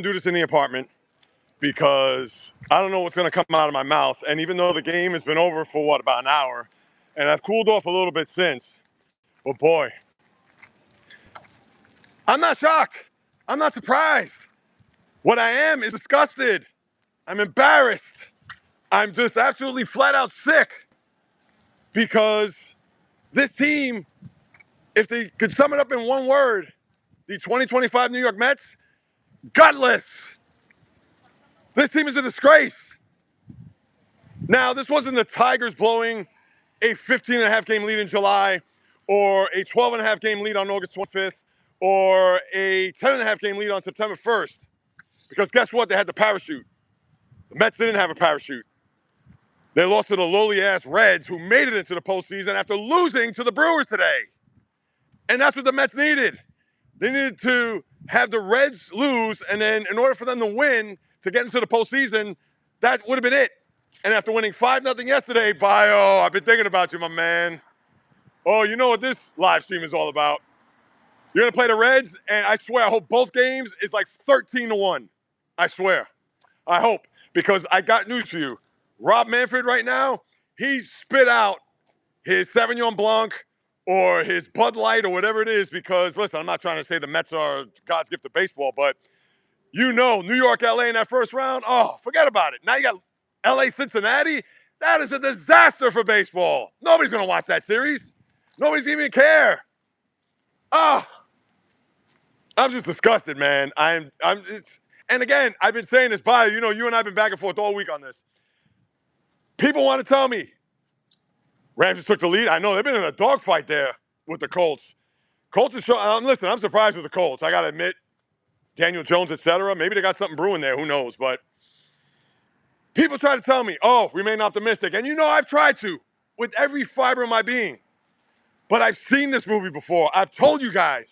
do this in the apartment because I don't know what's going to come out of my mouth. And even though the game has been over for what, about an hour, and I've cooled off a little bit since, but boy, I'm not shocked. I'm not surprised. What I am is disgusted. I'm embarrassed. I'm just absolutely flat out sick because this team, if they could sum it up in one word, the 2025 New York Mets, gutless. This team is a disgrace. Now, this wasn't the Tigers blowing a 15-and-a-half game lead in July, or a 12-and-a-half game lead on August 25th, or a 10-and-a-half game lead on September 1st. Because guess what? They had the parachute. The Mets didn't have a parachute. They lost to the lowly-ass Reds, who made it into the postseason after losing to the Brewers today. And that's what the Mets needed. They needed to have the Reds lose, and then in order for them to win, to get into the postseason, that would have been it. And after winning 5-0 yesterday, Bio, I've been thinking about you, my man. Oh, you know what this live stream is all about. You're going to play the Reds, and I swear, I hope both games is like 13-1. I swear. I hope, because I got news for you. Rob Manfred right now, he spit out his Sauvignon Blanc or his Bud Light or whatever it is because, listen, I'm not trying to say the Mets are God's gift to baseball, but you know, New York, LA in that first round, oh, forget about it. Now you got LA, Cincinnati. That is a disaster for baseball. Nobody's going to watch that series. Nobody's even care. Oh, I'm just disgusted, man. And again, I've been saying this, Bio, you know, you and I have been back and forth all week on this. People want to tell me, Rams just took the lead. I know they've been in a dogfight there with the Colts. Colts is showing. Listen, I'm surprised with the Colts. I got to admit, Daniel Jones, etc. Maybe they got something brewing there. Who knows? But people try to tell me, oh, remain optimistic. And you know I've tried to with every fiber of my being. But I've seen this movie before. I've told you guys.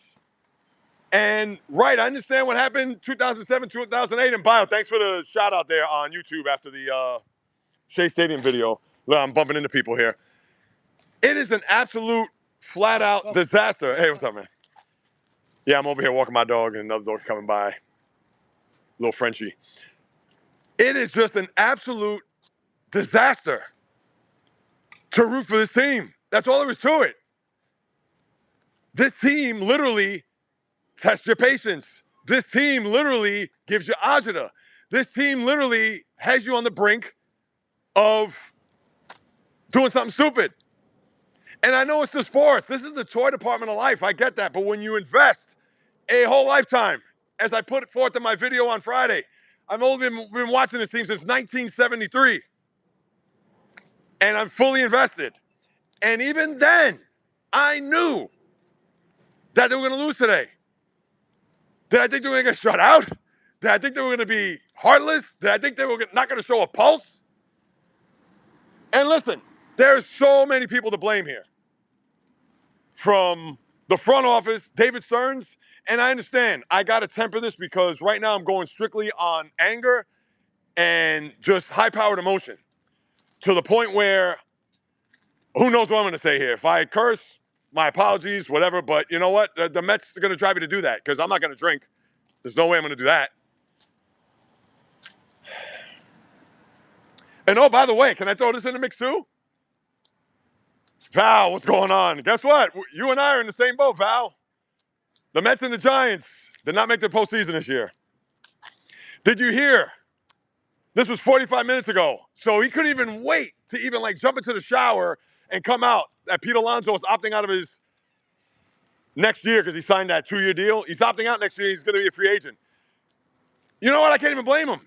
And, right, I understand what happened 2007, 2008. And, Bio, thanks for the shout-out there on YouTube after the Shea Stadium video. Well, I'm bumping into people here. It is an absolute flat-out disaster. Hey, what's up, man? Yeah, I'm over here walking my dog, and another dog's coming by. Little Frenchie. It is just an absolute disaster to root for this team. That's all there is to it. This team literally tests your patience. This team literally gives you agita. This team literally has you on the brink of doing something stupid. And I know it's the sports. This is the toy department of life. I get that. But when you invest a whole lifetime, as I put it forth in my video on Friday, I've only been watching this team since 1973. And I'm fully invested. And even then, I knew that they were going to lose today. Did I think they were going to get shut out? Did I think they were going to be heartless? Did I think they were not going to show a pulse? And listen, there's so many people to blame here. From the front office, David Stearns, and I understand. I got to temper this because right now I'm going strictly on anger and just high-powered emotion to the point where who knows what I'm going to say here. If I curse, my apologies, whatever. But you know what? The Mets are going to drive me to do that because I'm not going to drink. There's no way I'm going to do that. And oh, by the way, can I throw this in the mix too? Val, what's going on? Guess what? You and I are in the same boat, Val. The Mets and the Giants did not make the postseason this year. Did you hear? This was 45 minutes ago. So he couldn't even wait to even like jump into the shower and come out. That Pete Alonso is opting out of his next year because he signed that 2-year deal. He's opting out next year. He's going to be a free agent. You know what? I can't even blame him.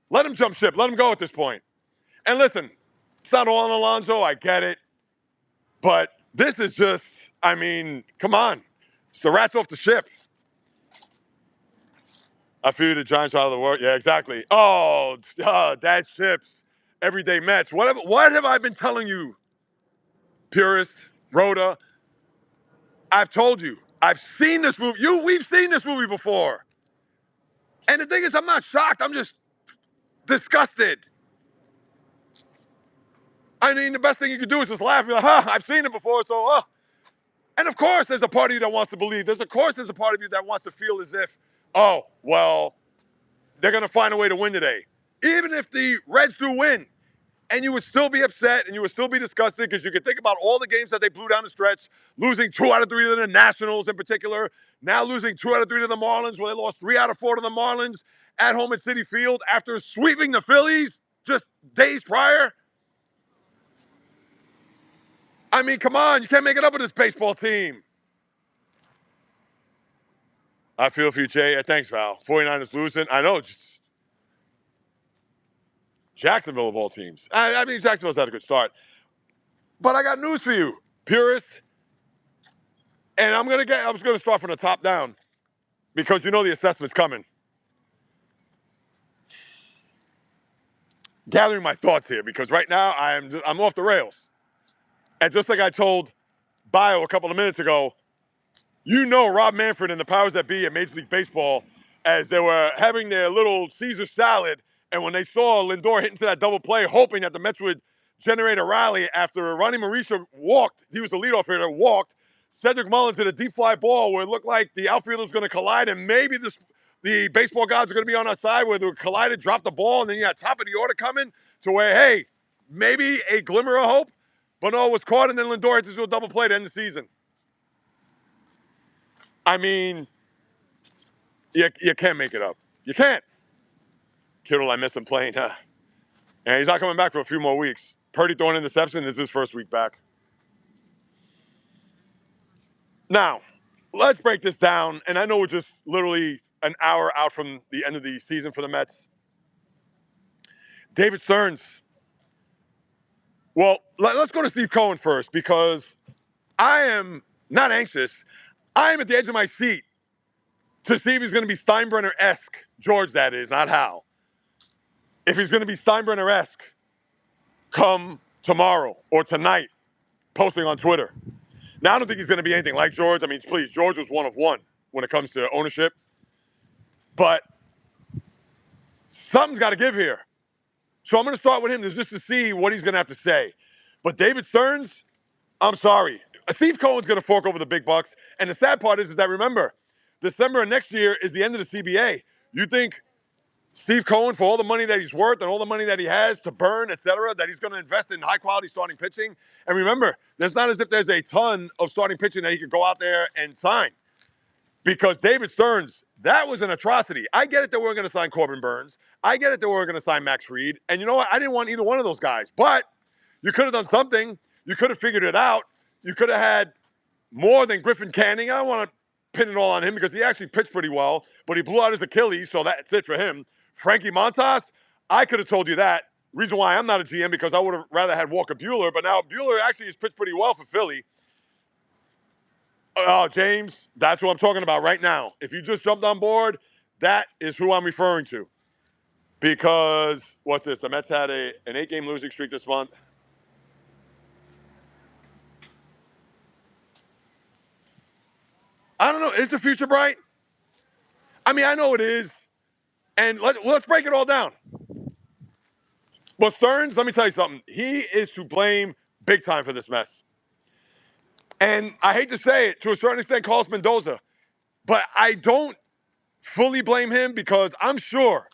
Let him jump ship. Let him go at this point. And listen, it's not all on Alonso. I get it. But this is just, I mean, come on. It's the rats off the ship. I feel the Giants out of the world. Yeah, exactly. Oh, dad ships. Everyday Mets. What have I been telling you, purist, Rhoda? I've told you. I've seen this movie. We've seen this movie before. And the thing is, I'm not shocked. I'm just disgusted. I mean, the best thing you can do is just laugh and be like, I've seen it before, so, And of course, there's a part of you that wants to believe. There's a part of you that wants to feel as if, oh, well, they're going to find a way to win today. Even if the Reds do win, and you would still be upset and you would still be disgusted because you could think about all the games that they blew down the stretch, losing 2 out of 3 to the Nationals in particular, now losing 2 out of 3 to the Marlins, where they lost 3 out of 4 to the Marlins at home at Citi Field after sweeping the Phillies just days prior. I mean, come on, you can't make it up with this baseball team. I feel for you, Jay. Thanks, Val. 49ers losing. I know, just Jacksonville of all teams. I mean, Jacksonville's had a good start. But I got news for you, purist. And I'm just gonna start from the top down because you know the assessment's coming. Gathering my thoughts here because right now I'm off the rails. And just like I told Bio a couple of minutes ago, you know Rob Manfred and the powers that be at Major League Baseball, as they were having their little Caesar salad, and when they saw Lindor hit into that double play, hoping that the Mets would generate a rally after Ronnie Mauricio walked, he was the leadoff hitter, walked, Cedric Mullins hit a deep fly ball where it looked like the outfielder was going to collide, and maybe the baseball gods are going to be on our side where they collided, dropped the ball, and then you had top of the order coming to where, hey, maybe a glimmer of hope. But no, it was caught, and then Lindor hits into a double play to end the season. I mean, you can't make it up. You can't. Kittle, I miss him playing. And he's not coming back for a few more weeks. Purdy throwing an interception is his first week back. Now, let's break this down. And I know we're just literally an hour out from the end of the season for the Mets. David Stearns. Well, let's go to Steve Cohen first because I am not anxious. I am at the edge of my seat to see if he's going to be Steinbrenner-esque. George, that is, not Hal. If he's going to be Steinbrenner-esque come tomorrow or tonight, posting on Twitter. Now, I don't think he's going to be anything like George. I mean, please, George was one of one when it comes to ownership. But something's got to give here. So I'm going to start with him just to see what he's going to have to say. But David Stearns, I'm sorry. Steve Cohen's going to fork over the big bucks. And the sad part is that, remember, December of next year is the end of the CBA. You think Steve Cohen, for all the money that he's worth and all the money that he has to burn, et cetera, that he's going to invest in high-quality starting pitching? And remember, there's not as if there's a ton of starting pitching that he could go out there and sign. Because David Stearns, that was an atrocity. I get it that we're going to sign Corbin Burns. I get it that we're going to sign Max Fried. And you know what? I didn't want either one of those guys. But you could have done something. You could have figured it out. You could have had more than Griffin Canning. I don't want to pin it all on him because he actually pitched pretty well, but he blew out his Achilles, so that's it for him. Frankie Montas, I could have told you that. Reason why I'm not a GM because I would have rather had Walker Buehler, but now Buehler actually has pitched pretty well for Philly. Oh, James, that's who I'm talking about right now. If you just jumped on board, that is who I'm referring to. Because, what's this? The Mets had an 8-game losing streak this month. I don't know. Is the future bright? I mean, I know it is. And let's break it all down. Well, Stearns, let me tell you something. He is to blame big time for this mess. And I hate to say it, to a certain extent, Carlos Mendoza. But I don't fully blame him because I'm sure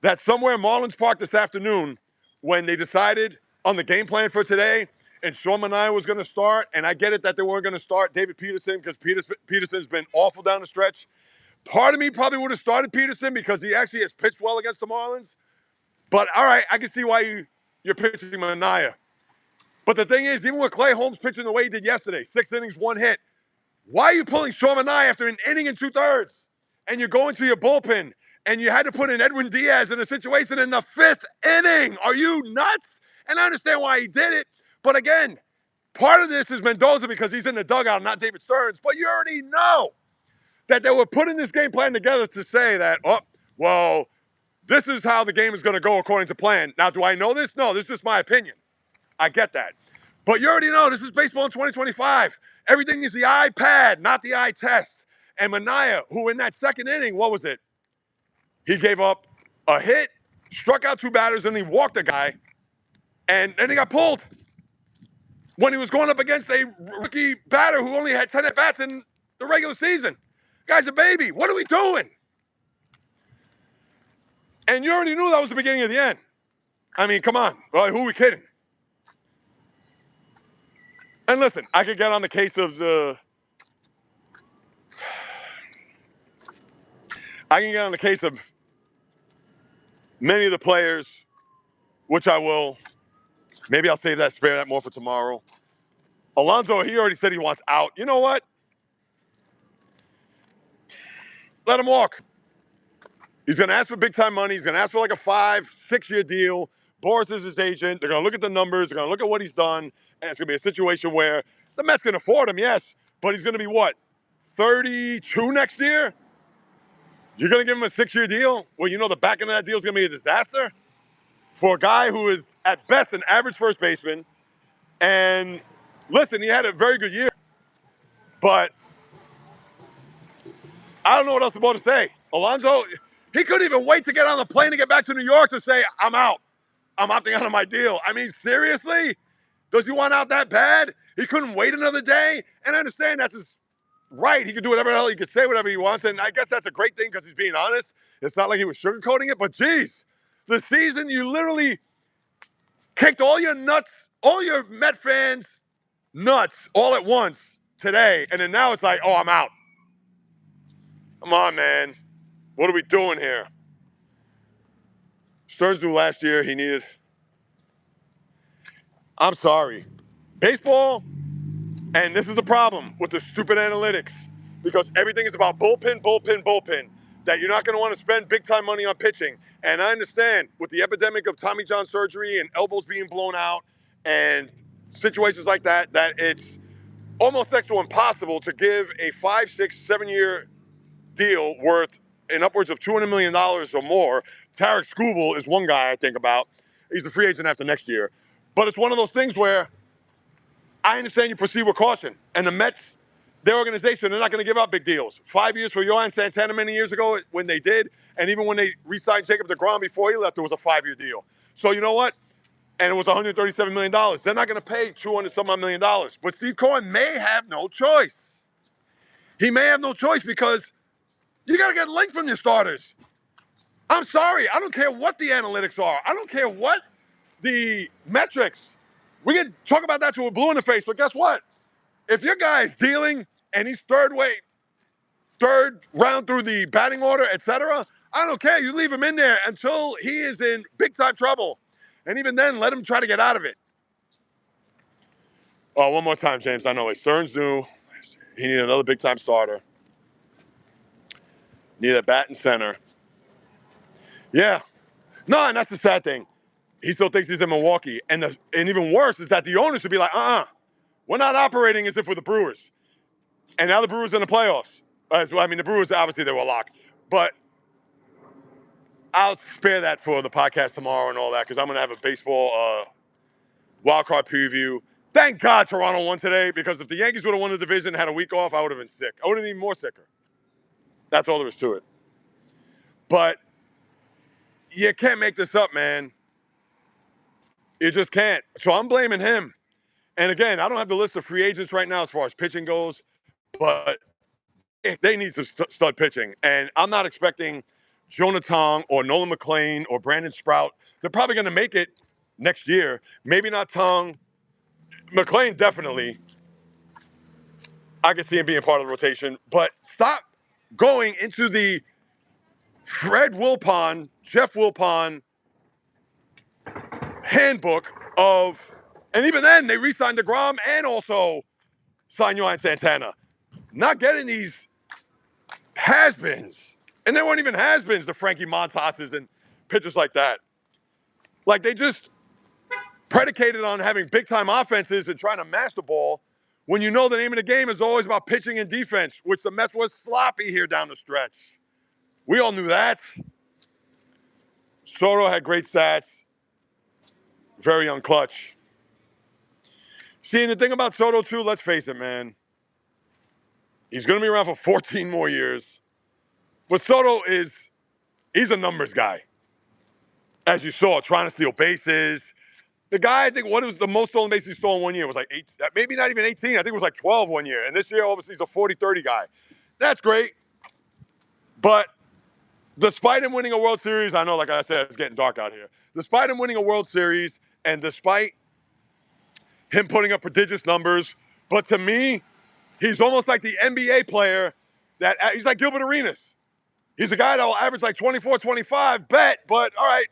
that somewhere in Marlins Park this afternoon, when they decided on the game plan for today, and Sean Manaea was going to start, and I get it that they weren't going to start David Peterson because Peterson's been awful down the stretch. Part of me probably would have started Peterson because he actually has pitched well against the Marlins. But, all right, I can see why you're pitching Manaea. But the thing is, even with Clay Holmes pitching the way he did yesterday, 6 innings, 1 hit, why are you pulling Sean Manaea after an inning and 2/3? And you're going to your bullpen, and you had to put in Edwin Diaz in a situation in the 5th inning. Are you nuts? And I understand why he did it. But again, part of this is Mendoza because he's in the dugout, not David Stearns. But you already know that they were putting this game plan together to say that, oh, well, this is how the game is going to go according to plan. Now, do I know this? No, this is just my opinion. I get that. But you already know this is baseball in 2025. Everything is the eye pad, not the eye test. And Manaea, who in that 2nd inning, what was it? He gave up a hit, struck out 2 batters, and he walked a guy. And then he got pulled when he was going up against a rookie batter who only had 10 at-bats in the regular season. Guy's a baby. What are we doing? And you already knew that was the beginning of the end. I mean, come on. Well, who are we kidding? And listen, I could get on the case of many of the players, which I will. Maybe I'll spare that more for tomorrow. Alonso, he already said he wants out. You know what? Let him walk. He's going to ask for big time money. He's going to ask for like a 5-6 year deal. Boris is his agent. They're going to look at the numbers. They're going to look at what he's done. And it's going to be a situation where the Mets can afford him, yes, but he's going to be what, 32 next year? You're going to give him a 6-year deal? Well, you know the back end of that deal is going to be a disaster for a guy who is at best an average first baseman. And listen, he had a very good year, but I don't know what else more to say. Alonso, he couldn't even wait to get on the plane to get back to New York to say, I'm out. I'm opting out of my deal. I mean, seriously? Does he want out that bad? He couldn't wait another day? And I understand that's his right. He can do whatever the hell he can say whatever he wants. And I guess that's a great thing because he's being honest. It's not like he was sugarcoating it. But geez, the season, you literally kicked all your nuts, all your Met fans nuts all at once today. And then now it's like, oh, I'm out. Come on, man. What are we doing here? Stearns knew last year he needed. I'm sorry. Baseball, and this is the problem with the stupid analytics, because everything is about bullpen, bullpen, bullpen, that you're not going to want to spend big time money on pitching. And I understand with the epidemic of Tommy John surgery and elbows being blown out and situations like that, that it's almost next to impossible to give a 5, 6, 7 year deal worth in upwards of $200 million or more. Tarek Skubal is one guy I think about. He's a free agent after next year. But it's one of those things where I understand you proceed with caution. And the Mets, their organization, they're not going to give out big deals. 5 years for Yohan Santana many years ago when they did. And even when they re-signed Jacob deGrom before he left, it was a 5-year deal. So you know what? And it was $137 million. They're not going to pay $200-some-odd million. But Steve Cohen may have no choice. He may have no choice because you got to get length from your starters. I'm sorry. I don't care what the analytics are. I don't care what the metrics. We can talk about that till we're blue in the face, but guess what? If your guy's dealing and he's third round through the batting order, etc., I don't care. You leave him in there until he is in big time trouble. And even then, let him try to get out of it. Oh, one more time, James. I know it. Stearns knew he needed another big time starter. Needed a bat in center. Yeah. No, and that's the sad thing. He still thinks he's in Milwaukee. And even worse is that the owners should be like, we're not operating as if we're the Brewers. And now the Brewers in the playoffs. I mean, the Brewers, obviously, they were locked. But I'll spare that for the podcast tomorrow and all that because I'm going to have a baseball wild card preview. Thank God Toronto won today because if the Yankees would have won the division and had a week off, I would have been sick. I would have been even more sicker. That's all there is to it. But you can't make this up, man. You just can't. So I'm blaming him. And again, I don't have the list of free agents right now as far as pitching goes, but they need to start pitching. And I'm not expecting Jonah Tong or Nolan McLean or Brandon Sprout. They're probably going to make it next year. Maybe not Tong. McLean, definitely. I can see him being part of the rotation. But stop going into the Fred Wilpon, Jeff Wilpon handbook of, and even then, they re-signed DeGrom and also signed Yohan Santana. Not getting these has-beens. And they weren't even has-beens, the Frankie Montoses and pitchers like that. Like, they just predicated on having big-time offenses and trying to mash the ball when you know the name of the game is always about pitching and defense, which the Mets was sloppy here down the stretch. We all knew that. Soto had great stats. Very young clutch. See, and the thing about Soto, too, let's face it, man. He's going to be around for 14 more years. But Soto he's a numbers guy. As you saw, trying to steal bases. The guy, I think, what was the most stolen bases he stole in 1 year? Was like 8, maybe not even 18. I think it was like 12 1 year. And this year, obviously, he's a 40-30 guy. That's great. But despite him winning a World Series, I know, like I said, it's getting dark out here. Despite him winning a World Series and despite him putting up prodigious numbers, but to me, he's almost like the NBA player that he's like Gilbert Arenas. He's a guy that will average like 24, 25, bet, but all right.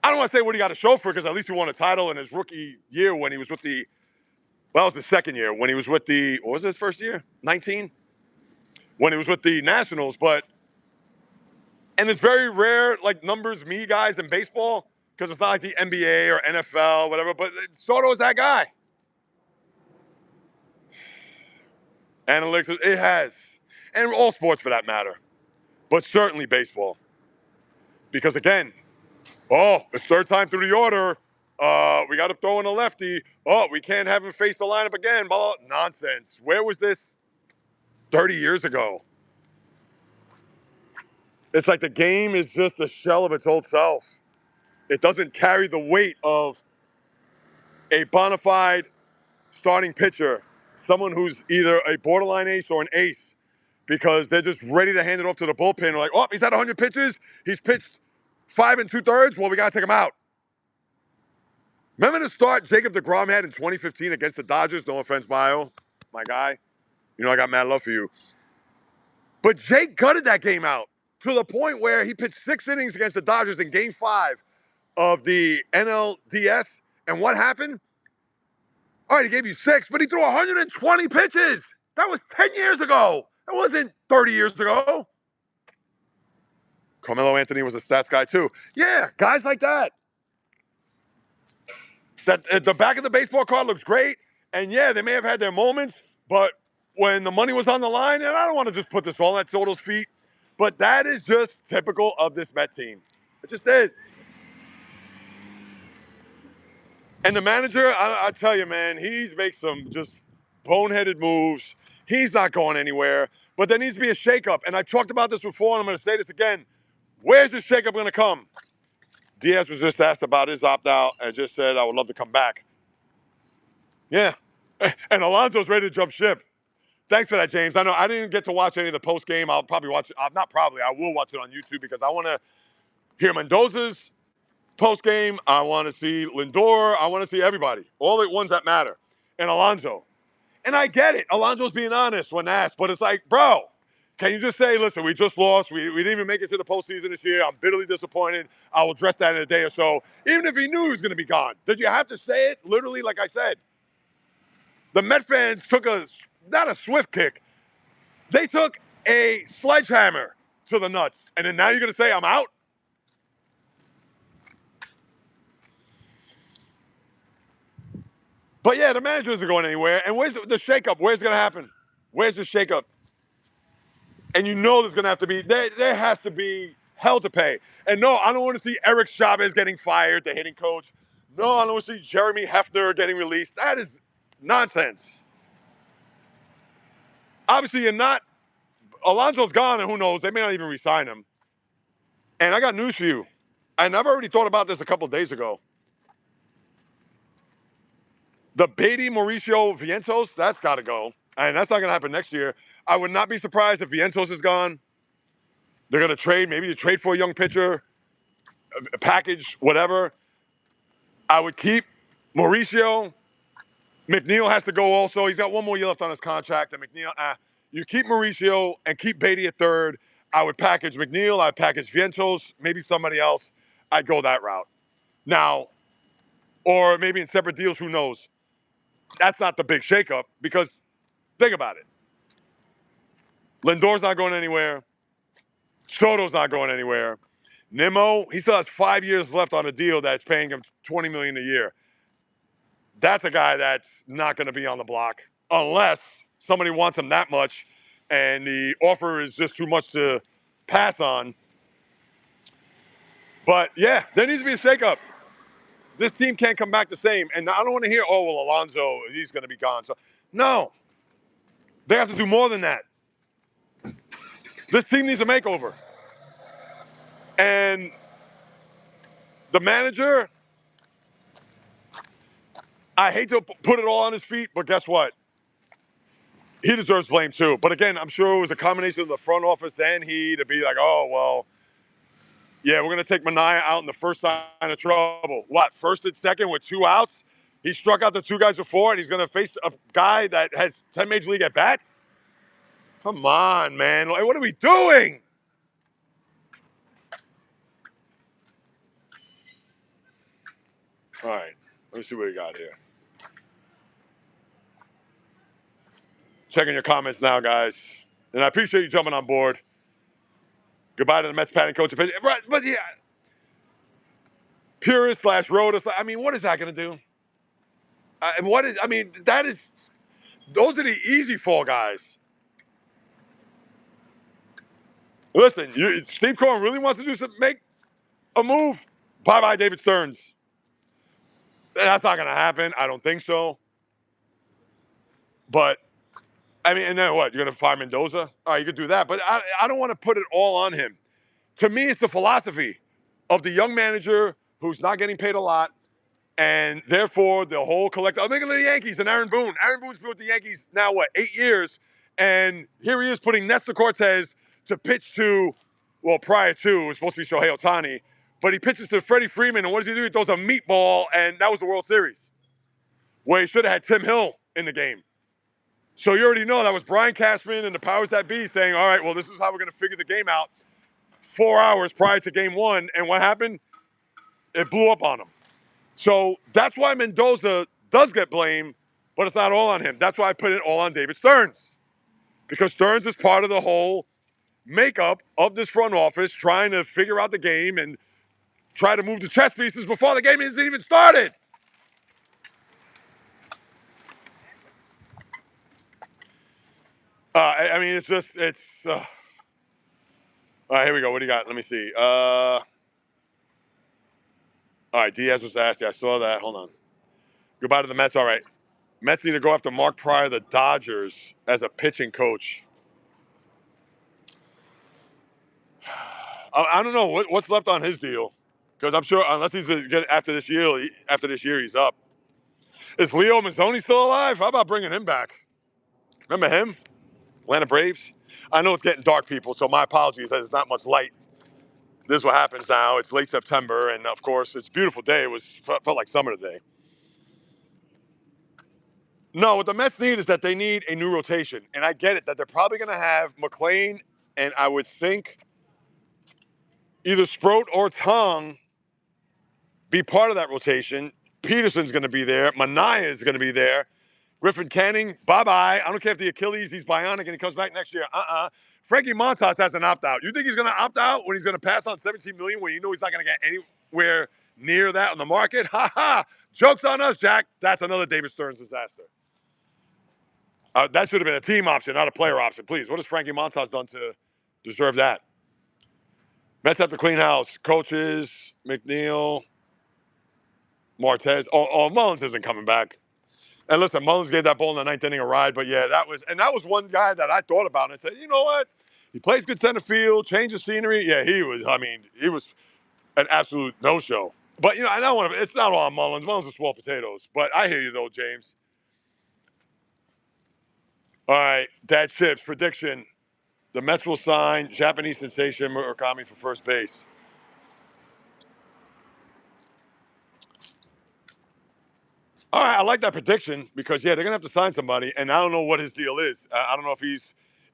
I don't want to say what he got to show for it because at least he won a title in his rookie year when he was with the, well, it was the second year when he was with the, what was his first year? 19? When he was with the Nationals, but, and it's very rare, like numbers me guys in baseball because it's not like the NBA or NFL, whatever, but Soto's that guy. Analytics, it has. And all sports for that matter, but certainly baseball. Because again, oh, it's third time through the order. We got to throw in a lefty. Oh, we can't have him face the lineup again. Blah, blah. Nonsense. Where was this 30 years ago? It's like the game is just a shell of its old self. It doesn't carry the weight of a bona fide starting pitcher, someone who's either a borderline ace or an ace, because they're just ready to hand it off to the bullpen. They're like, oh, he's had 100 pitches. He's pitched 5 2/3. Well, we got to take him out. Remember the start Jacob deGrom had in 2015 against the Dodgers? No offense, Bio, my guy. You know I got mad love for you. But Jake gutted that game out to the point where he pitched 6 innings against the Dodgers in Game 5 of the NLDS. And what happened? All right, he gave you 6, but he threw 120 pitches. That was 10 years ago. That wasn't 30 years ago. Carmelo Anthony was a stats guy too. Yeah, guys like that. That the back of the baseball card looks great, and yeah, they may have had their moments, but when the money was on the line, and I don't want to just put this all at Soto's feet, but that is just typical of this Met team. It just is. And the manager, I tell you, man, he's makes some just boneheaded moves. He's not going anywhere, but there needs to be a shakeup. And I've talked about this before, and I'm going to say this again. Where's the shakeup going to come? Diaz was just asked about his opt-out and just said, I would love to come back. Yeah. And Alonso's ready to jump ship. Thanks for that, James. I know I didn't get to watch any of the post game. I'll probably watch it. Not probably. I will watch it on YouTube because I want to hear Mendoza's post game. I want to see Lindor. I want to see everybody. All the ones that matter. And Alonso. And I get it. Alonso's being honest when asked. But it's like, bro, can you just say, listen, we just lost. We didn't even make it to the postseason this year. I'm bitterly disappointed. I will address that in a day or so. Even if he knew he was going to be gone. Did you have to say it? Literally, like I said. The Met fans took not a swift kick. They took a sledgehammer to the nuts. And then now you're going to say I'm out? But yeah, the manager isn't going anywhere. And where's the shakeup? Where's it going to happen? Where's the shakeup? And you know there's going to have to be, there has to be hell to pay. And no, I don't want to see Eric Chavez getting fired, the hitting coach. No, I don't want to see Jeremy Hefner getting released. That is nonsense. Obviously, you're not. Alonso's gone, and who knows? They may not even re-sign him. And I got news for you. And I've already thought about this a couple of days ago. The Beatty, Mauricio, Vientos, that's got to go. And that's not going to happen next year. I would not be surprised if Vientos is gone. They're going to trade. Maybe you trade for a young pitcher, a package, whatever. I would keep Mauricio. McNeil has to go also. He's got one more year left on his contract. And McNeil, you keep Mauricio and keep Beatty at third. I would package McNeil. I'd package Vientos, maybe somebody else. I'd go that route. Now, or maybe in separate deals, who knows? That's not the big shakeup because think about it. Lindor's not going anywhere. Soto's not going anywhere. Nimmo, he still has 5 years left on a deal that's paying him $20 million a year. That's a guy that's not going to be on the block unless somebody wants him that much and the offer is just too much to pass on. But yeah, there needs to be a shakeup. This team can't come back the same. And I don't want to hear, oh, well, Alonso, he's going to be gone. So, no, they have to do more than that. This team needs a makeover. And the manager, I hate to put it all on his feet, but guess what? he deserves blame too. But again, I'm sure it was a combination of the front office and he to be like, oh, well, yeah, we're going to take Mania out in the first sign of trouble. What, first and second with 2 outs? He struck out the 2 guys before, and he's going to face a guy that has 10 Major League at-bats? Come on, man. Like, what are we doing? All right, let me see what we got here. Checking your comments now, guys. And I appreciate you jumping on board. Goodbye to the Mets batting coach. Right, but yeah, purist / road. I mean, what is that going to do? And what is, I mean, that is, those are the easy fall guys. Listen, Steve Cohen really wants to do something, make a move. Bye-bye, David Stearns. That's not going to happen. I don't think so. But, I mean, and then what? You're going to fire Mendoza? All right, you could do that. But I don't want to put it all on him. To me, it's the philosophy of the young manager who's not getting paid a lot, and therefore the whole collective. I'm thinking of the Yankees and Aaron Boone. Aaron Boone's been with the Yankees now, what, 8 years? And here he is putting Nestor Cortez to pitch to, well, prior to, it was supposed to be Shohei Ohtani, but he pitches to Freddie Freeman, and what does he do? He throws a meatball, and that was the World Series, where he should have had Tim Hill in the game. So you already know that was Brian Cashman and the powers that be saying, all right, well, this is how we're going to figure the game out 4 hours prior to game 1. And what happened? It blew up on him. So that's why Mendoza does get blamed, but it's not all on him. That's why I put it all on David Stearns. Because Stearns is part of the whole makeup of this front office, trying to figure out the game and try to move the chess pieces before the game isn't even started. I mean, it's just, it's... all right, here we go. What do you got? Let me see. All right, Diaz was asked. Yeah, I saw that. Hold on. Goodbye to the Mets. All right. Mets need to go after Mark Pryor, the Dodgers, as a pitching coach. I don't know what's left on his deal, because I'm sure unless he's after this year he's up. Is Leo Mazzoni still alive? How about bringing him back? Remember him? Atlanta Braves. I know it's getting dark, people, so my apologies. There's not much light. This is what happens now. It's late September, and of course, it's a beautiful day. It felt like summer today. No, what the Mets need is that they need a new rotation, and I get it that they're probably going to have McClain, and I would think either Sproat or Tong be part of that rotation. Peterson's going to be there. Mania is going to be there. Griffin Canning, bye-bye. I don't care if the Achilles, he's bionic and he comes back next year. Frankie Montas has an opt-out. You think he's going to opt out when he's going to pass on $17 million when you know he's not going to get anywhere near that on the market? Ha-ha! Joke's on us, Jack. That's another David Stearns disaster. That should have been a team option, not a player option. Please, what has Frankie Montas done to deserve that? Mets have to clean house. Coaches, McNeil, Martez. Oh, Mullins isn't coming back. And listen, Mullins gave that ball in the 9th inning a ride, but yeah, that was one guy that I thought about and I said, you know what? He plays good center field, changes scenery. Yeah, he was an absolute no-show. But, you know, I don't want to, it's not all on Mullins. Mullins is small potatoes. But I hear you, though, James. All right, Dad Chips, prediction. The Mets will sign Japanese sensation Murakami for first base. All right, I like that prediction because, yeah, they're going to have to sign somebody, and I don't know what his deal is. I don't know if he's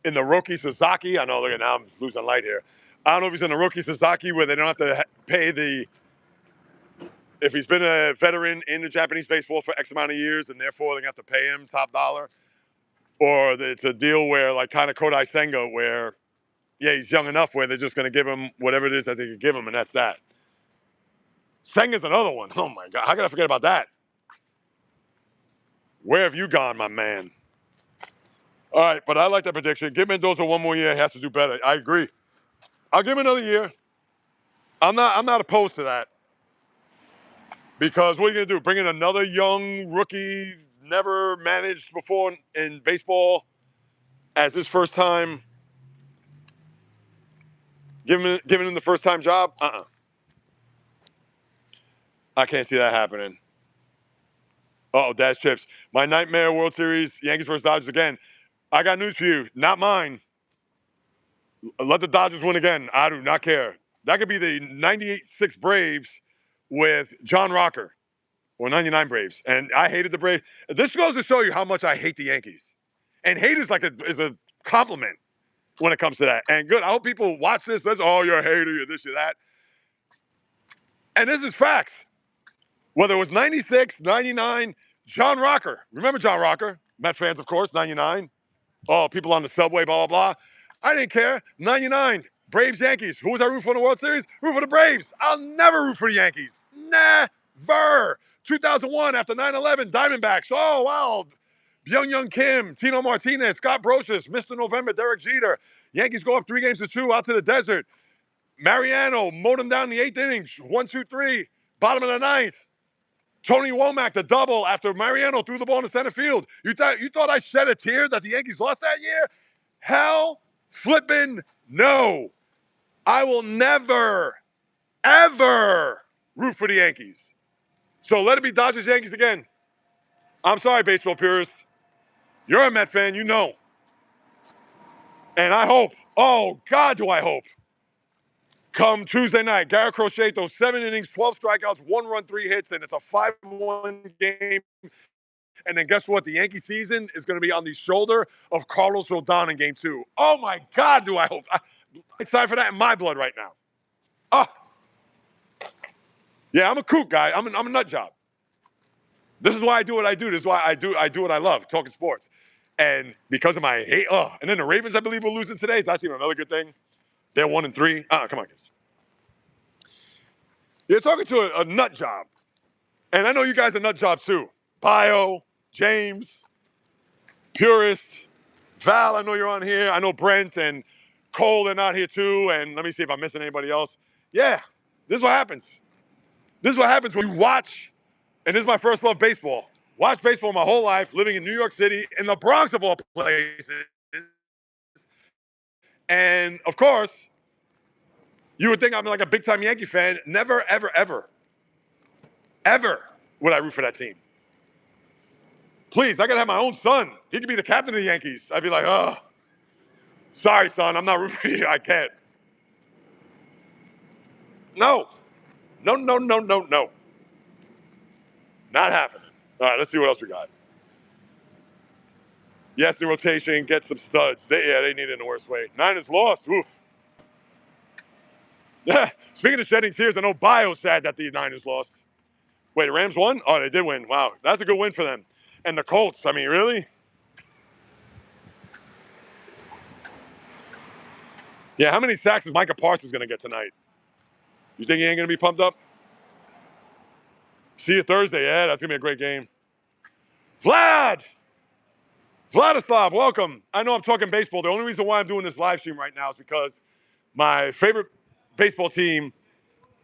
in the rookie Sasaki. I know, look at now, I'm losing light here. I don't know if he's in the rookie Sasaki where they don't have to pay if he's been a veteran in the Japanese baseball for X amount of years, and therefore they're going to have to pay him top dollar. Or it's a deal where, like, kind of Kodai Senga, where, yeah, he's young enough where they're just going to give him whatever it is that they can give him, and that's that. Senga's another one. Oh, my God. How could I forget about that? Where have you gone, my man? All right, but I like that prediction. Give Mendoza one more year. He has to do better. I agree. I'll give him another year. I'm not opposed to that. Because what are you going to do? Bring in another young rookie, never managed before in baseball as his first time? Giving him the first time job? I can't see that happening. Uh-oh, Dash Chips. My nightmare World Series, Yankees versus Dodgers again. I got news for you. Not mine. Let the Dodgers win again. I do not care. That could be the 98-6 Braves with John Rocker, or 99 Braves. And I hated the Braves. This goes to show you how much I hate the Yankees. And hate is is a compliment when it comes to that. And good, I hope people watch this. That's, oh, you're a hater, you're this, you're that. And this is facts. Whether it was 96, 99, John Rocker. Remember John Rocker? Met fans, of course, 99. Oh, people on the subway, blah, blah, blah. I didn't care. 99, Braves, Yankees. Who was I rooting for in the World Series? Root for the Braves. I'll never root for the Yankees. Never. 2001, after 9/11, Diamondbacks. Oh, wow. Young Kim, Tino Martinez, Scott Brosius, Mr. November, Derek Jeter. Yankees go up 3-2 out to the desert. Mariano mowed him down in the 8th innings. 1-2-3, bottom of the 9th. Tony Womack, the double after Mariano threw the ball in the center field. You thought I shed a tear that the Yankees lost that year? Hell flippin' no. I will never, ever root for the Yankees. So let it be Dodgers Yankees again. I'm sorry, baseball purists. You're a Met fan, you know. And I hope, oh God, do I hope, come Tuesday night, Garrett Crochet throws 7 innings, 12 strikeouts, 1 run, 3 hits, and it's a 5-1 game. And then guess what? The Yankee season is going to be on the shoulder of Carlos Rodon in Game 2. Oh my God, do I hope. It's time for that in my blood right now. Oh. Yeah, I'm a kook guy. I'm a nut job. This is why I do what I do. This is why I do what I love, talking sports. And because of my hate, and then the Ravens, I believe, will losing today. That's even another good thing. They're 1-3. Come on, guys. You're talking to a nut job. And I know you guys are nut jobs too. Bio, James, Purist, Val, I know you're on here. I know Brent and Cole, they're not here too. And let me see if I'm missing anybody else. Yeah, this is what happens. This is what happens when you watch, and this is my first love, baseball. Watched baseball my whole life, living in New York City, in the Bronx of all places. And of course, you would think I'm like a big time Yankee fan. Never, ever, ever, ever would I root for that team. Please, I gotta have my own son. He could be the captain of the Yankees. I'd be like, oh, sorry, son, I'm not rooting for you. I can't. No. No. Not happening. All right, let's see what else we got. Yes, the rotation, get some studs. They need it in the worst way. Niners lost. Oof. Yeah. Speaking of shedding tears, I know Bio's sad that the Niners lost. Wait, the Rams won? Oh, they did win. Wow, that's a good win for them. And the Colts, I mean, really? Yeah, how many sacks is Micah Parsons going to get tonight? You think he ain't going to be pumped up? See you Thursday. Yeah, that's going to be a great game. Vladislav, welcome. I know I'm talking baseball. The only reason why I'm doing this live stream right now is because my favorite baseball team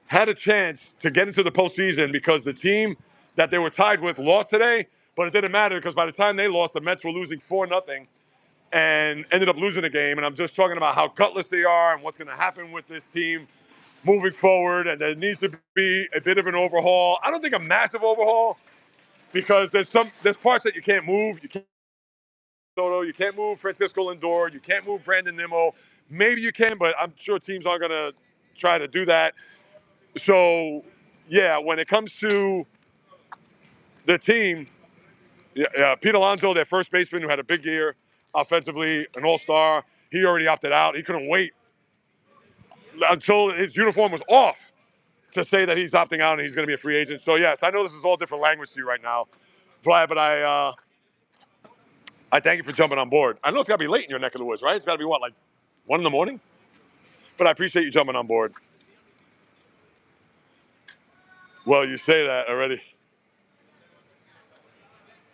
had a chance to get into the postseason because the team that they were tied with lost today, but it didn't matter because by the time they lost, the Mets were losing 4-0 and ended up losing the game. And I'm just talking about how gutless they are and what's going to happen with this team moving forward. And there needs to be a bit of an overhaul. I don't think a massive overhaul because there's parts that you can't move. You can't move Francisco Lindor. You can't move Brandon Nimmo. Maybe you can, but I'm sure teams aren't going to try to do that. So, yeah, when it comes to the team, Pete Alonso, their first baseman who had a big year offensively, an all-star, he already opted out. He couldn't wait until his uniform was off to say that he's opting out and he's going to be a free agent. So, yes, I know this is all different language to you right now, but I thank you for jumping on board. I know it's got to be late in your neck of the woods, right? It's got to be, what, like 1 in the morning? But I appreciate you jumping on board. Well, you say that already.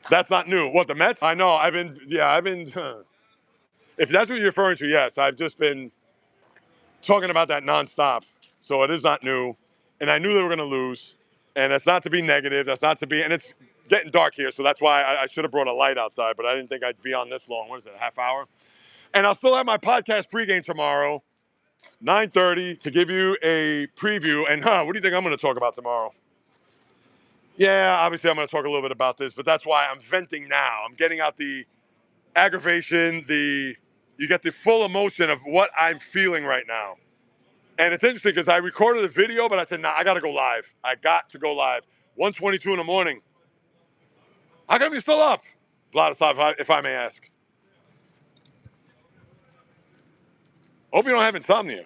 That's not new. What, the Mets? I know. I've been. If that's what you're referring to, yes. I've just been talking about that nonstop. So it is not new. And I knew they were going to lose. And that's not to be negative. That's not to be. And it's getting dark here. So that's why I should have brought a light outside. But I didn't think I'd be on this long. What is it, a half hour? And I'll still have my podcast pregame tomorrow, 9:30, to give you a preview. And, what do you think I'm going to talk about tomorrow? Yeah, obviously I'm going to talk a little bit about this. But that's why I'm venting now. I'm getting out the aggravation, you get the full emotion of what I'm feeling right now. And it's interesting because I recorded a video, but I said, nah, I got to go live. I got to go live. 1:22 in the morning. How come you're still up? Vladislav, if I may ask. Hope you don't have insomnia.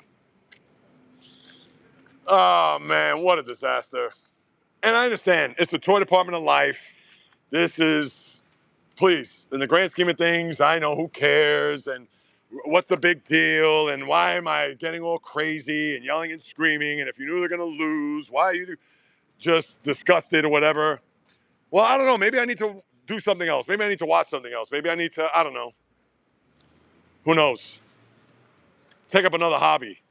Oh, man, what a disaster. And I understand. It's the toy department of life. This is, please, in the grand scheme of things, I know who cares and what's the big deal and why am I getting all crazy and yelling and screaming, and if you knew they're going to lose, why are you just disgusted or whatever? Well, I don't know. Maybe I need to do something else. Maybe I need to watch something else. Maybe I need to, I don't know. Who knows? Take up another hobby.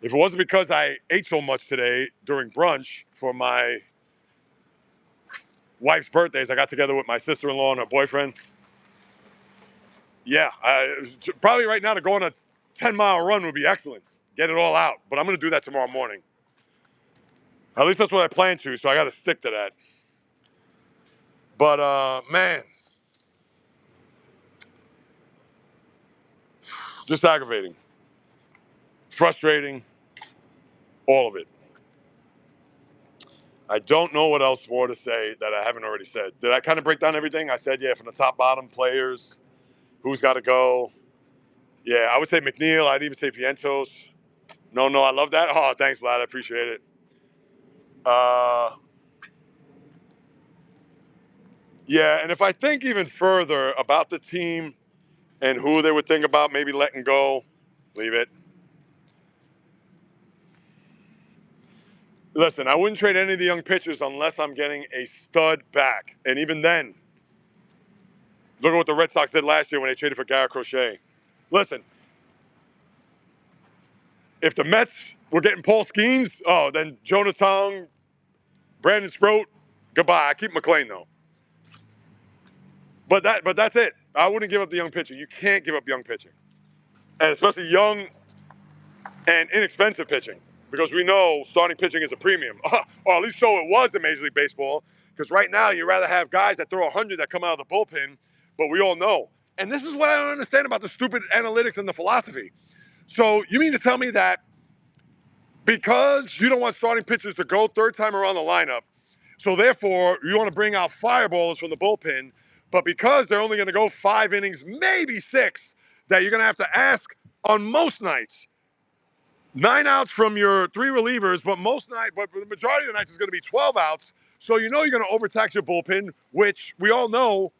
If it wasn't because I ate so much today during brunch for my wife's birthdays, I got together with my sister-in-law and her boyfriend. Yeah, probably right now to go on a 10-mile run would be excellent. Get it all out. But I'm going to do that tomorrow morning. At least that's what I plan to, so I got to stick to that. But, man, just aggravating. Frustrating. All of it. I don't know what else more to say that I haven't already said. Did I kind of break down everything? I said, yeah, from the top, bottom, players, who's got to go. Yeah, I would say McNeil. I'd even say Vientos. No, I love that. Oh, thanks, Vlad. I appreciate it. Yeah, and if I think even further about the team and who they would think about maybe letting go, leave it. Listen, I wouldn't trade any of the young pitchers unless I'm getting a stud back. And even then, look at what the Red Sox did last year when they traded for Garrett Crochet. Listen, if the Mets were getting Paul Skeens, oh, then Jonah Tong, Brandon Sproat, goodbye. I keep McLean, though. But that's it. I wouldn't give up the young pitcher. You can't give up young pitching. And especially young and inexpensive pitching, because we know starting pitching is a premium. Or at least so it was in Major League Baseball, because right now you'd rather have guys that throw 100 that come out of the bullpen, but we all know. And this is what I don't understand about the stupid analytics and the philosophy. So you mean to tell me that because you don't want starting pitchers to go third time around the lineup, so therefore you want to bring out fireballers from the bullpen, but because they're only going to go 5 innings, maybe 6, that you're going to have to ask on most nights 9 outs from your 3 relievers, but the majority of the nights is going to be 12 outs. So you know you're going to overtax your bullpen, which we all know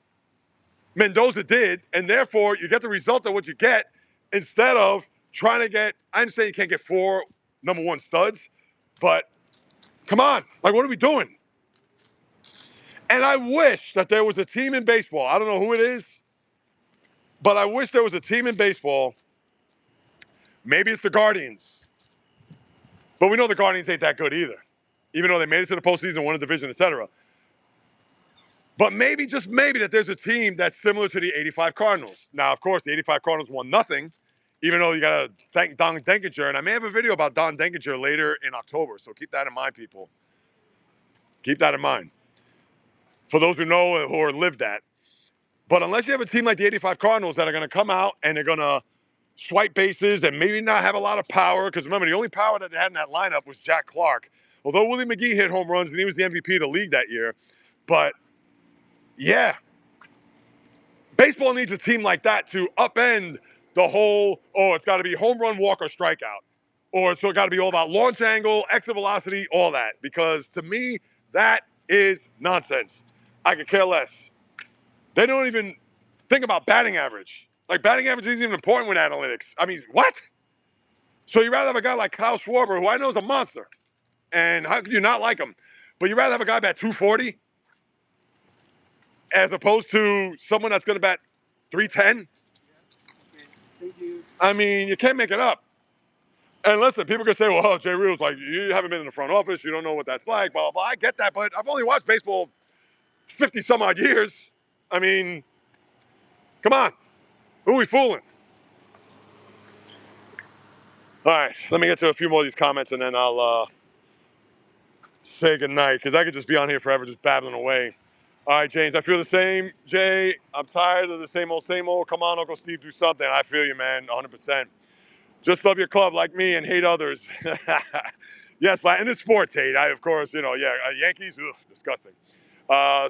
Mendoza did, and therefore you get the result of what you get instead of trying to get. I understand you can't get 4 number 1 studs, but come on, like what are we doing? And I wish that there was a team in baseball. I don't know who it is, but I wish there was a team in baseball. Maybe it's the Guardians. But we know the Guardians ain't that good either, even though they made it to the postseason, won a division, etc. But maybe, just maybe, that there's a team that's similar to the 85 Cardinals. Now, of course, the 85 Cardinals won nothing, even though you got to thank Don Denkinger. And I may have a video about Don Denkinger later in October, so keep that in mind, people. Keep that in mind. For those who know or lived that. But unless you have a team like the 85 Cardinals that are going to come out and they're going to swipe bases and maybe not have a lot of power, because remember, the only power that they had in that lineup was Jack Clark. Although Willie McGee hit home runs and he was the MVP of the league that year. But, yeah, baseball needs a team like that to upend the whole, it's got to be home run, walk, or strikeout. Or it's got to be all about launch angle, exit velocity, all that. Because to me, that is nonsense. I could care less. They don't even think about batting average. Like, batting average isn't even important with analytics. I mean, what? So you'd rather have a guy like Kyle Schwarber, who I know is a monster, and how could you not like him? But you'd rather have a guy bat 240 as opposed to someone that's going to bat 310? I mean, you can't make it up. And listen, people can say, well, JAYREELZ, like, you haven't been in the front office. You don't know what that's like, blah, blah, blah. I get that, but I've only watched baseball 50-some-odd years. I mean, come on. Who are we fooling? All right, let me get to a few more of these comments, and then I'll say goodnight, because I could just be on here forever just babbling away. All right, James, I feel the same. Jay, I'm tired of the same old, same old. Come on, Uncle Steve, do something. I feel you, man, 100%. Just love your club like me and hate others. Yes, but and it's sports hate. Of course, Yankees, ugh, disgusting.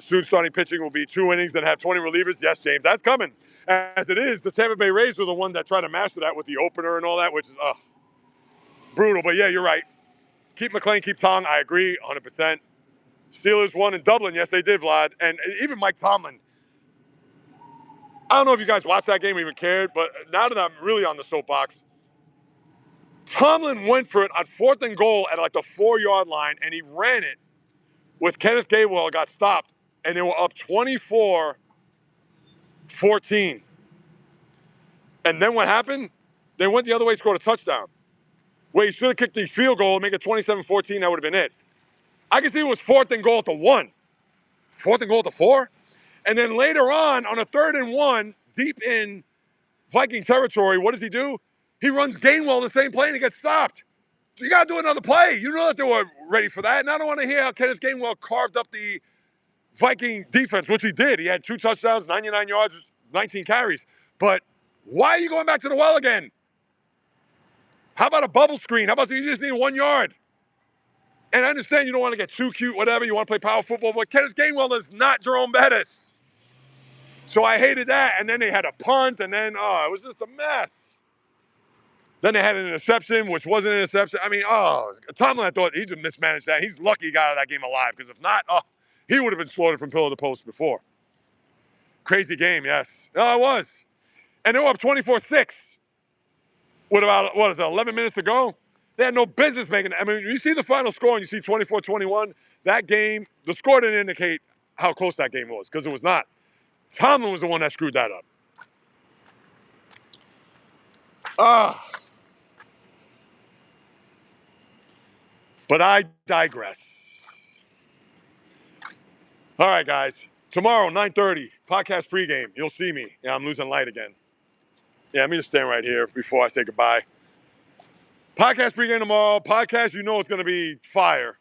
Soon starting pitching will be 2 innings that have 20 relievers. Yes, James, that's coming. As it is, the Tampa Bay Rays were the one that tried to master that with the opener and all that, which is brutal. But yeah, you're right. Keep McClain, keep Tong. I agree, 100%. Steelers won in Dublin. Yes, they did, Vlad. And even Mike Tomlin. I don't know if you guys watched that game or even cared, but now that I'm really on the soapbox, Tomlin went for it on 4th and goal at like the 4-yard line, and he ran it with Kenneth Gainwell got stopped, and they were up 24-14. And then what happened? They went the other way, scored a touchdown. Where he should have kicked the field goal and make it 27-14, that would have been it. I can see it was 4th and goal at the 1. 4th and goal at the 4? And then later on a 3rd and 1, deep in Viking territory, what does he do? He runs Gainwell the same play and he gets stopped. You got to do another play. You know that they were ready for that. And I don't want to hear how Kenneth Gainwell carved up the Viking defense, which he did. He had 2 touchdowns, 99 yards, 19 carries. But why are you going back to the well again? How about a bubble screen? How about you just need 1 yard? And I understand you don't want to get too cute, whatever. You want to play power football. But Kenneth Gainwell is not Jerome Bettis. So I hated that. And then they had a punt. And then, it was just a mess. Then they had an interception, which wasn't an interception. I mean, Tomlin, I thought he just mismanaged that. He's lucky he got out of that game alive, because if not, he would have been slaughtered from pillar to post before. Crazy game, yes. Oh, it was. And they were up 24-6 with about, 11 minutes to go? They had no business making it. I mean, you see the final score and you see 24-21, that game, the score didn't indicate how close that game was, because it was not. Tomlin was the one that screwed that up. But I digress. All right, guys. Tomorrow, 9:30, podcast pregame. You'll see me. Yeah, I'm losing light again. Yeah, let me just stand right here before I say goodbye. Podcast pregame tomorrow. Podcast, you know it's going to be fire.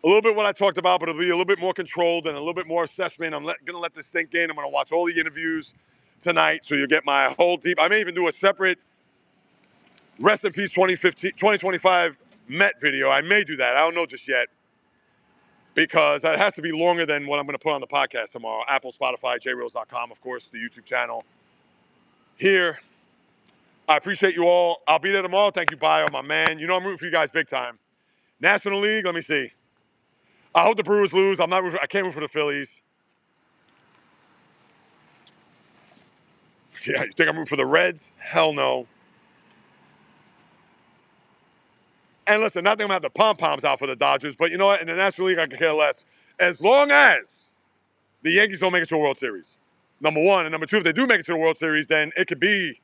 A little bit what I talked about, but it'll be a little bit more controlled and a little bit more assessment. I'm going to let this sink in. I'm going to watch all the interviews tonight, so you'll get my whole deep. I may even do a separate Rest in Peace 2025 Met video. I may do that. I don't know just yet, because that has to be longer than what I'm going to put on the podcast tomorrow. Apple, Spotify, JAYREELZ.com, of course, the YouTube channel. Here, I appreciate you all. I'll be there tomorrow. Thank you, Bio, my man. You know I'm rooting for you guys big time. National League, let me see. I hope the Brewers lose. I can't root for the Phillies. Yeah, you think I'm rooting for the Reds? Hell no. And listen, not that I'm going to have the pom-poms out for the Dodgers, but you know what? In the National League, I could care less. As long as the Yankees don't make it to a World Series. Number one. And number two, if they do make it to the World Series, then it could be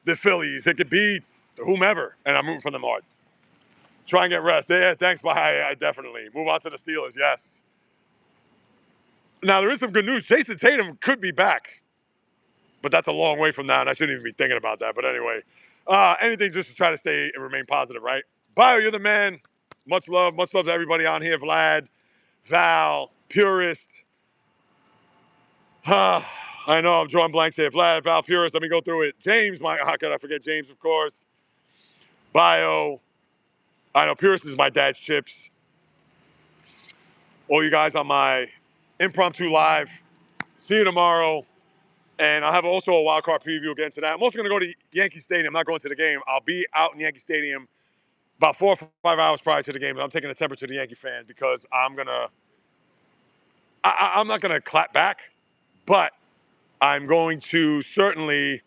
the Phillies. It could be whomever. And I'm rooting for them hard. Try and get rest. Yeah, thanks. Bye. I definitely. Move on to the Steelers. Yes. Now, there is some good news. Jason Tatum could be back. But that's a long way from now, and I shouldn't even be thinking about that. But anyway, anything just to try to stay and remain positive, right? Bio, you're the man. Much love to everybody on here. Vlad, Val, Purist. I know I'm drawing blanks here. Vlad, Val, Purist. Let me go through it. James, how could I forget James, of course. Bio. I know Purist is my dad's chips. All you guys on my impromptu live. See you tomorrow. And I'll have also a wild card preview again to that. I'm also going to go to Yankee Stadium. I'm not going to the game. I'll be out in Yankee Stadium about 4 or 5 hours prior to the game. I'm taking a temperature to the Yankee fans, because I'm not going to clap back, but I'm going to certainly,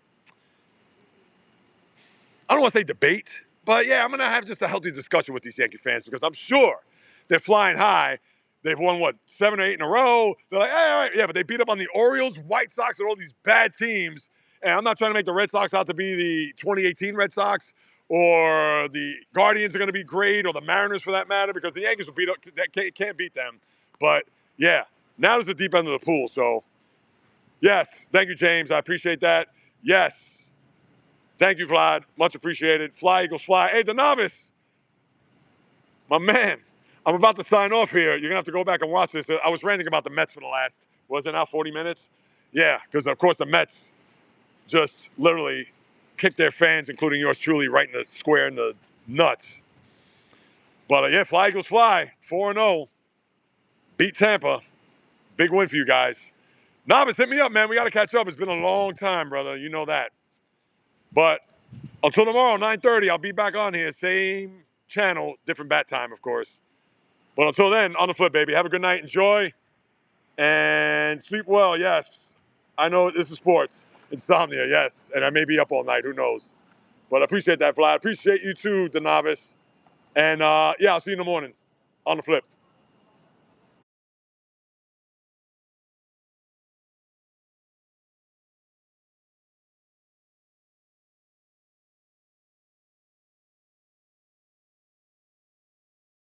I don't want to say debate, but yeah, I'm going to have just a healthy discussion with these Yankee fans, because I'm sure they're flying high. They've won, 7 or 8 in a row. They're like, hey, all right, yeah, but they beat up on the Orioles, White Sox, and all these bad teams. And I'm not trying to make the Red Sox out to be the 2018 Red Sox, or the Guardians are going to be great, or the Mariners for that matter, because the Yankees will can't beat them. But yeah, now is the deep end of the pool. So yes, thank you, James. I appreciate that. Yes, thank you, Vlad. Much appreciated. Fly, Eagles, fly. Hey, the novice, my man. I'm about to sign off here. You're going to have to go back and watch this. I was ranting about the Mets for the last, was it now 40 minutes? Yeah, because, of course, the Mets just literally kicked their fans, including yours truly, right in the square in the nuts. But, yeah, Fly Eagles Fly, 4-0. Beat Tampa. Big win for you guys. Novice, hit me up, man. We got to catch up. It's been a long time, brother. You know that. But until tomorrow, 9:30, I'll be back on here. Same channel, different bat time, of course. But until then, on the flip, baby. Have a good night. Enjoy. And sleep well, yes. I know this is sports. Insomnia, yes. And I may be up all night. Who knows? But I appreciate that, Vlad. I appreciate you too, the novice. And, yeah, I'll see you in the morning on the flip.